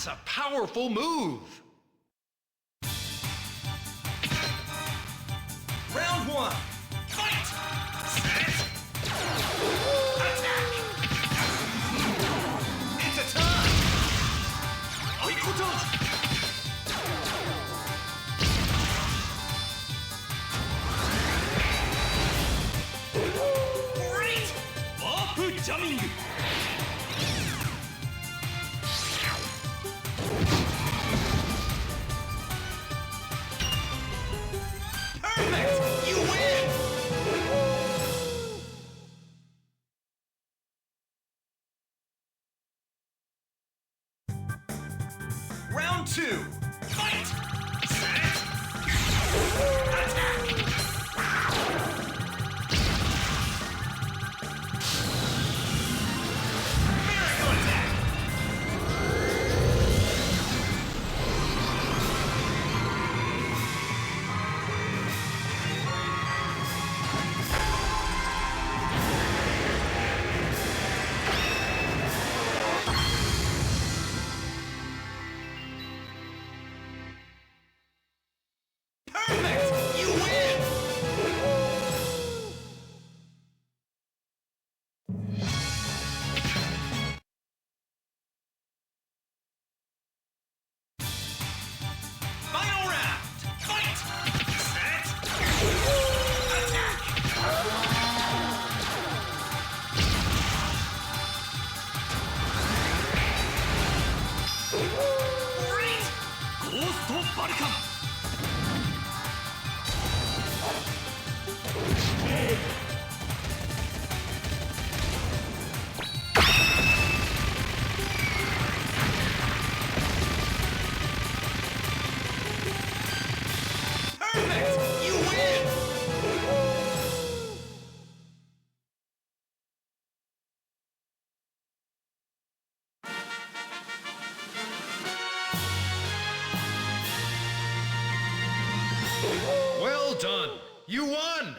That's a powerful move! Round one. Fight! Set! Attack! It's a time! Aikoto! Great! Warp jamming! Perfect! You win! Round two. Fight! Set! Attack! Miracle attack! Perfect! You win! Final round! Fight! Set! Attack! Great! Ghost Balkan! Perfect! You win! Well done! You won!